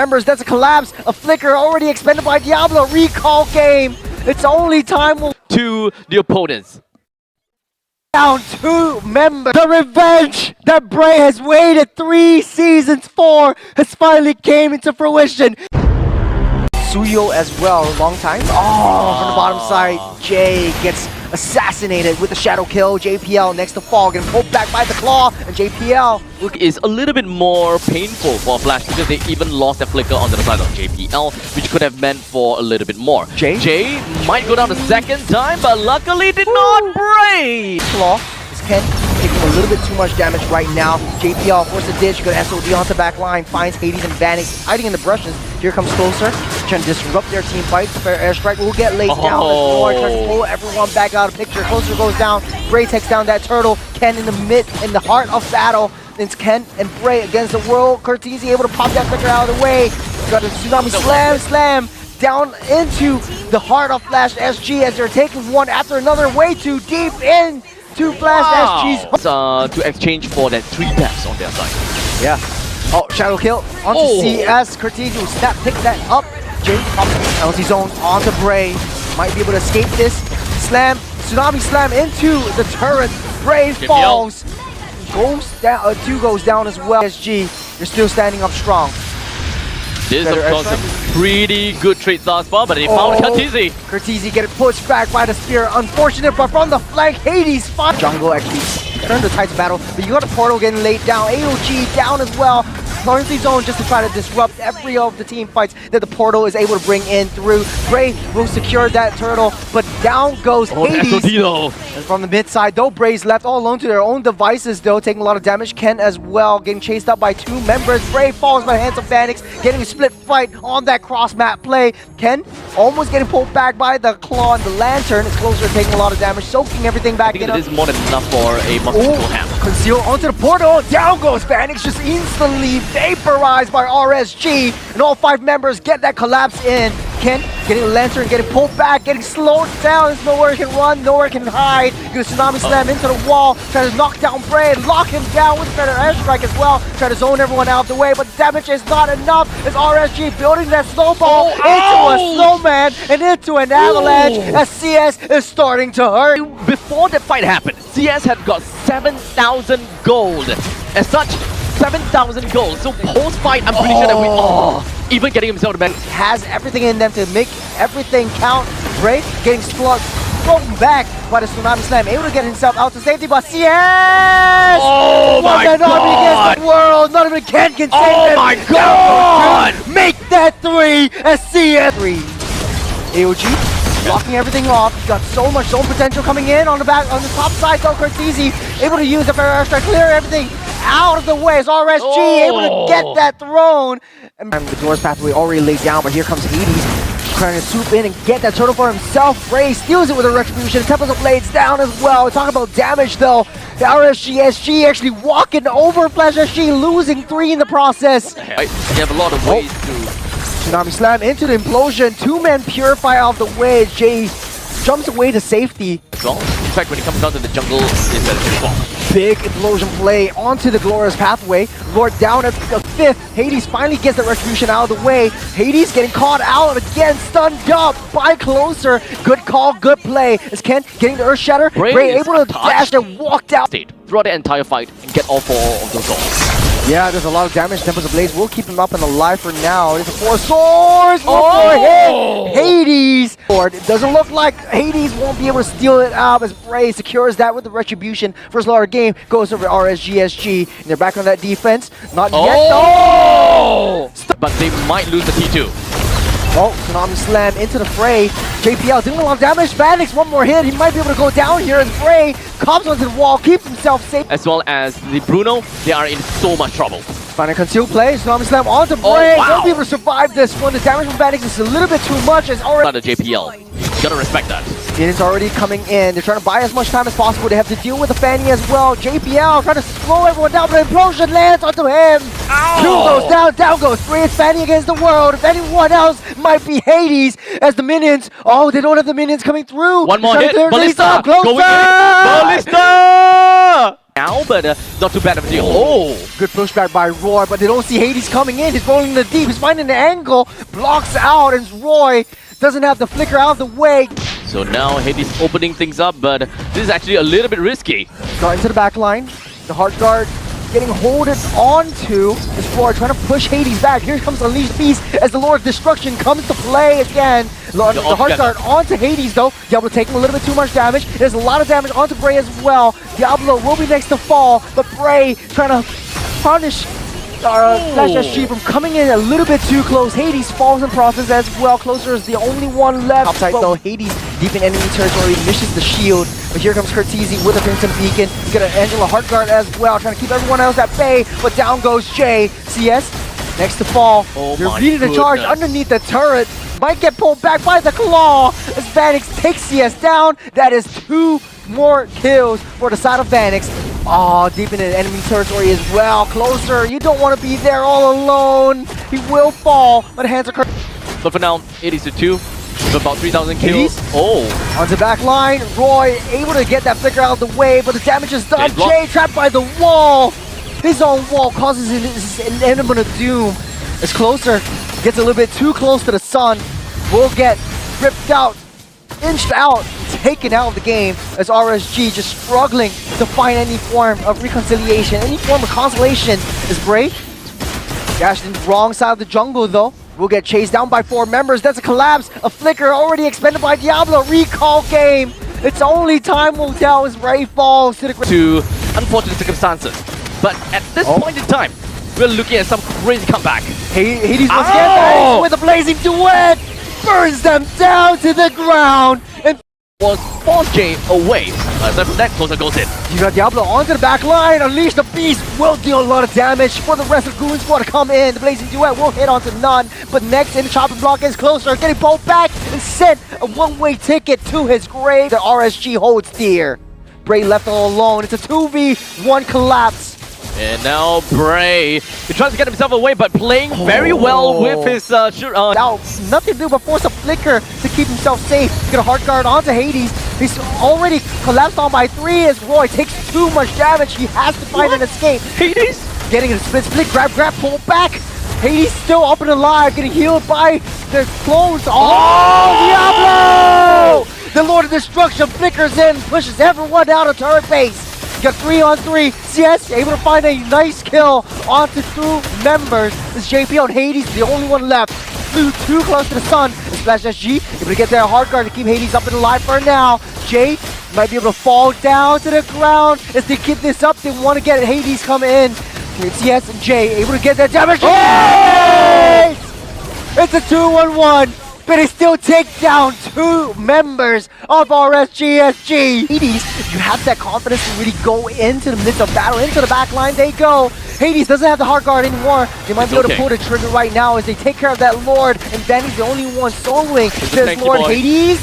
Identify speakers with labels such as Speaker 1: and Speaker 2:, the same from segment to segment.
Speaker 1: Members, that's a collapse. A flicker already expended by Diablo. Recall game. It's only time
Speaker 2: to the opponents.
Speaker 1: Down 2 members. The revenge that Brayy has waited 3 seasons for has finally came into fruition. Suyo as well, long time. Oh, from the bottom side, Jay gets assassinated with the shadow kill. JPL next to fall, getting pulled back by the claw, and JPL.
Speaker 2: Look, is a little bit more painful for Flash because they even lost their flicker on the side of JPL, which could have meant for a little bit more. Jay might go down the second time, but luckily did not Brayy.
Speaker 1: Claw is Ken taking a little bit too much damage right now. JPL forces a ditch, good SOD onto back line, finds Hades and Vanix hiding in the brushes. Here comes Closer, trying to disrupt their team fight. Fair airstrike will get laid down. Lord tries to pull everyone back out of picture. Closer goes down. Brayy takes down that turtle. Ken in the heart of battle. It's Ken and Brayy against the world. Cortese able to pop that flicker out of the way. Got a tsunami slam down into the heart of Flash SG as they're taking one after another, way too deep in to Flash SG's.
Speaker 2: To exchange for that 3 taps on their side.
Speaker 1: Yeah. Oh, shadow kill onto CS. Cortese will snap pick that up. Jay pops penalty zone onto Brayy. Might be able to escape this. Slam, tsunami slam into the turret. Brayy falls. Goes down. 2 goes down as well. SG, you're still standing up strong.
Speaker 2: This is of course a pretty good trade thus far, but they found Cortese.
Speaker 1: Cortese getting pushed back by the spear. Unfortunate, but from the flank, Hades finds jungle actually turned the tides of battle, but you got a portal getting laid down. AOG down as well. Penalty zone just to try to disrupt every of the team fights that the portal is able to bring in through. Brayy will secure that turtle, but down goes Hades. And from the mid side, though, Bray's left all alone to their own devices, though, taking a lot of damage. Ken as well, getting chased up by 2 members. Brayy falls by the hands of Vanix, getting a split fight on that cross map play. Ken almost getting pulled back by the claw and the lantern. It's Closer, taking a lot of damage, soaking everything back in.
Speaker 2: I think it is more than enough for a muscle hammer.
Speaker 1: Conceal onto the portal. Down goes Vanix, just instantly vaporized by RSG, and all 5 members get that collapse in. Ken getting the lantern, getting pulled back, getting slowed down. There's nowhere he can run, nowhere he can hide. Gonna tsunami slam into the wall, try to knock down Brayy and lock him down with better airstrike as well. Try to zone everyone out of the way, but the damage is not enough as RSG building that snowball into a snowman and into an avalanche as CS is starting to hurt.
Speaker 2: Before the fight happened, CS had got 7,000 gold. As such, 7,000 gold. So post-fight, I'm pretty sure that even getting himself to back
Speaker 1: has everything in them to make everything count. Brayy getting thrown back by the tsunami slam, able to get himself out to safety, but CS!
Speaker 2: Oh my god!
Speaker 1: Against the world, not even Ken can save him.
Speaker 2: Oh my god!
Speaker 1: Make that 3 as CS 3. AOG blocking everything off. He's got so much zone potential coming in on the top side. Though Cortese able to use the fair airstrike, clear everything out of the way. As RSG able to get that throne. And the door's pathway already laid down, but here comes Hades trying to swoop in and get that turtle for himself. Brayy steals it with a retribution. Tempest of Blades down as well. Talk about damage though. The RSG SG actually walking over Flash SG, losing 3 in the process.
Speaker 2: You have a lot of ways to
Speaker 1: tsunami slam into the implosion. 2-man purify out of the way. Jay jumps away to safety.
Speaker 2: Well, in fact, when he comes down to the jungle, it's at a fall.
Speaker 1: Big implosion play onto the glorious pathway. Lord down at the 5th. Hades finally gets the retribution out of the way. Hades getting caught out again, stunned up by Closer. Good call, good play. Is Ken getting the Earth Shatter? Brayy able to dash and walk out.
Speaker 2: Throughout the entire fight and get all 4 of those goals.
Speaker 1: Yeah, there's a lot of damage. Tempest of Blaze will keep him up and alive for now. There's a 4 swords. Hit. Hades. It doesn't look like Hades won't be able to steal it out as Brayy secures that with the retribution. First Lord game goes over RSG SG. And they're back on that defense. Not yet though.
Speaker 2: But they might lose the T2.
Speaker 1: Oh, tsunami slam into the fray. JPL doing a lot of damage. Vanix, one more hit. He might be able to go down here. And Brayy comes onto the wall, keeps himself safe.
Speaker 2: As well as the Bruno, they are in so much trouble.
Speaker 1: Finding a concealed play. Tsunami slam onto Brayy. Won't be able to survive this one. The damage from Vanix is a little bit too much. It's already
Speaker 2: not a JPL. You gotta respect that.
Speaker 1: It is already coming in. They're trying to buy as much time as possible. They have to deal with the Fanny as well. JPL trying to slow everyone down, but implosion lands onto him. Ow. 2 goes down, down goes 3. It's Fanny against the world. If anyone else might be Hades as the minions. Oh, they don't have the minions coming through.
Speaker 2: One more hit. Ballista!
Speaker 1: Closer!
Speaker 2: Ballista! now, but not too bad of a deal. Oh!
Speaker 1: Good pushback by Roy, but they don't see Hades coming in. He's rolling in the deep. He's finding the angle, blocks out, and Roy doesn't have the flicker out of the way.
Speaker 2: So now Hades opening things up, but this is actually a little bit risky.
Speaker 1: Got into the back line. The Heart Guard getting holded onto this Roy, trying to push Hades back. Here comes Unleashed Beast as the Lord of Destruction comes to play again. The Heart Guard onto Hades though. Diablo taking a little bit too much damage. There's a lot of damage onto Brayy as well. Diablo will be next to fall, but Brayy trying to punish Flash SG from coming in a little bit too close. Hades falls in process as well. Closer is the only one left. Upside though, Hades deep in enemy territory, misses the shield. But here comes Curtizi with a Crimson Beacon. You got an Angela Heartguard as well, trying to keep everyone else at bay. But down goes Jay. CS next to fall. They're leading the charge underneath the turret. Might get pulled back by the claw as Vanix takes CS down. That is 2 more kills for the side of Vanix. Oh, deep in the enemy territory as well. Closer. You don't want to be there all alone. He will fall, but hands are curved.
Speaker 2: But for now, 82 with about 3,000 kills. Oh.
Speaker 1: Onto back line. Roy able to get that flicker out of the way, but the damage is done. Jay trapped by the wall. His own wall causes an element of doom. It's closer. Gets a little bit too close to the sun. Will get ripped out, inched out, taken out of the game as RSG just struggling to find any form of reconciliation, any form of consolation. Is Brayy dashed in the wrong side of the jungle though. Will get chased down by 4 members. That's a collapse. A flicker already expended by Diablo. Recall game. It's only time will tell as Brayy falls to the ground.
Speaker 2: To unfortunate circumstances. But at this point in time, we're looking at some crazy comeback.
Speaker 1: Hades once again with a blazing duet. Burns them down to the ground and
Speaker 2: was forced Jay away. Aside from that, closer goes in.
Speaker 1: You got Diablo onto the back line. Unleash the Beast will deal a lot of damage for the rest of the Goon Squad to come in. The Blazing Duet will hit onto none. But next in the chopping block is closer, getting pulled back and sent a one-way ticket to his grave. The RSG holds dear. Brayy left all alone. It's a 2v1 collapse.
Speaker 2: And now Brayy, he tries to get himself away, but playing very well with his
Speaker 1: now, nothing to do but force a flicker to keep himself safe. Get a Heart Guard onto Hades. He's already collapsed on by 3 as Roy takes too much damage. He has to find an escape.
Speaker 2: Hades
Speaker 1: getting a split, grab, pull back. Hades still up and alive, getting healed by the clones. Oh, Diablo! The Lord of Destruction flickers in, pushes everyone down a turret base. Got 3-on-3. CS able to find a nice kill onto 2 members. This JP on Hades, the only one left. Flew too close to the sun. Splash SG able to get their Heart Guard to keep Hades up and alive for now. Jay might be able to fall down to the ground as they keep this up. They want to get Hades come in. CS and Jay able to get that damage. Oh! It's a 2-on-1. But they still take down 2 members of RSG SG. Hades, you have that confidence to really go into the midst of battle, into the back line they go. Hades doesn't have the Heart Guard anymore. They might be able to pull the trigger right now as they take care of that Lord, and Danny's the only one soloing this Lord. Hades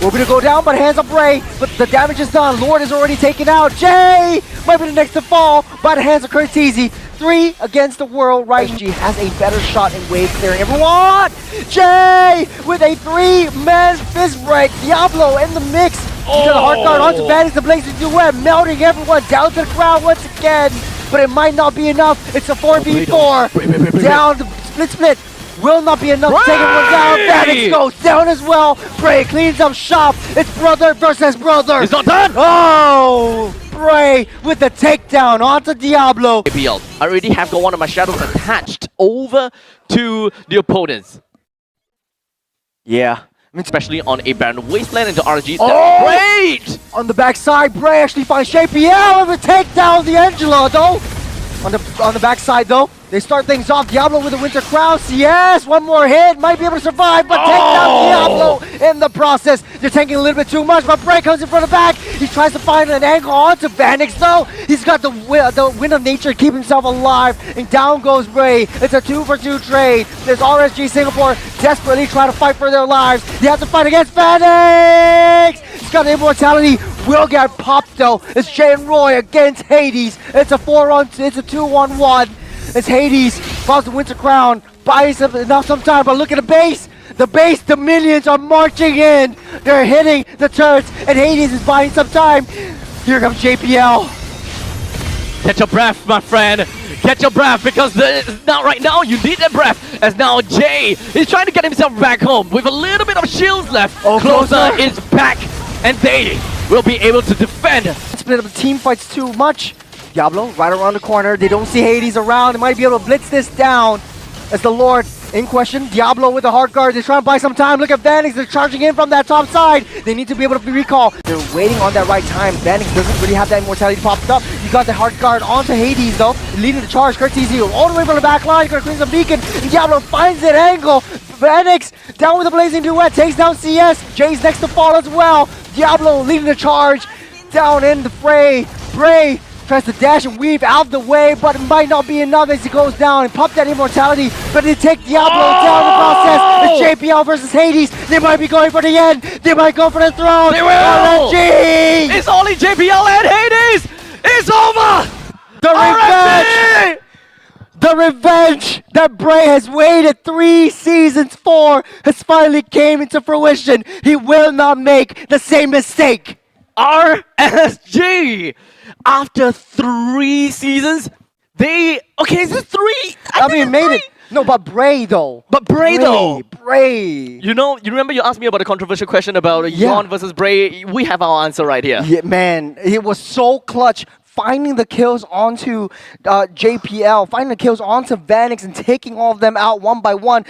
Speaker 1: will be to go down, but hands up Brayy. But the damage is done. Lord is already taken out. Jay might be the next to fall by the hands of Curtizi. 3 against the world, right? RSG has a better shot in wave clearing. Everyone! Jay with a 3-man fist break. Diablo in the mix. He's got a Heart Guard onto Vanix, the Blazing Duet, melting everyone down to the ground once again. But it might not be enough. It's a 4v4. Down the split. Will not be enough to take everyone down. Vanix goes down as well. Brayy cleans up shop. It's brother versus brother.
Speaker 2: It's not done!
Speaker 1: Oh! Brayy with the takedown onto Diablo.
Speaker 2: JPL, I already have got one of my shadows attached over to the opponents.
Speaker 1: Yeah.
Speaker 2: Especially on a barren wasteland into RSG.
Speaker 1: Oh!
Speaker 2: Great!
Speaker 1: On the backside, Brayy actually finds JPL with a takedown the Angela though. On the backside though, they start things off. Diablo with a Winter Crown. Yes, one more hit. Might be able to survive, but take down Diablo in the process. They're tanking a little bit too much, but Brayy comes in from the back. He tries to find an angle onto Vanix though. He's got the wind of nature to keep himself alive. And down goes Brayy. It's a 2-for-2 trade. There's RSG Singapore desperately trying to fight for their lives. They have to fight against Vanix. He's got the immortality. Will get popped though. It's Jay and Roy against Hades. It's a 2-on-1. It's Hades, falls the Winter Crown, buys enough some time, but look at the base! The minions are marching in! They're hitting the turrets, and Hades is buying some time! Here comes JPL!
Speaker 2: Catch your breath, my friend. Catch your breath, because now, right now, you need that breath. As now Jay is trying to get himself back home with a little bit of shields left. Closer is back, and they will be able to defend.
Speaker 1: Split up the team fights too much. Diablo right around the corner. They don't see Hades around. They might be able to blitz this down. As the Lord in question, Diablo with the hard guard. They're trying to buy some time. Look at Vanix. They're charging in from that top side. They need to be able to recall. They're waiting on that right time. Vanix doesn't really have that immortality popped up. You got the hard guard onto Hades though, leading the charge. Curtis all the way from the back line. Gonna clean some beacon. And Diablo finds that angle. Vanix down with the blazing duet. Takes down CS. Jay's next to fall as well. Diablo leading the charge. Down in the fray. Brayy tries to dash and weave out of the way, but it might not be enough as he goes down and pop that immortality. But they take Diablo down in the process. It's JPL versus Hades. They might be going for the end. They might go for the throne.
Speaker 2: They will!
Speaker 1: RSG!
Speaker 2: It's only JPL and Hades! It's over!
Speaker 1: The revenge! The revenge that Brayy has waited 3 seasons for has finally came into fruition. He will not make the same mistake.
Speaker 2: RSG! After 3 seasons, okay, is it 3?
Speaker 1: I mean, made it. No, but Brayy though.
Speaker 2: But Brayy though.
Speaker 1: Brayy.
Speaker 2: You know, you remember you asked me about the controversial question about Yon versus Brayy? We have our answer right here.
Speaker 1: Yeah, man, it was so clutch. Finding the kills onto JPL, finding the kills onto Vanix and taking all of them out one by one.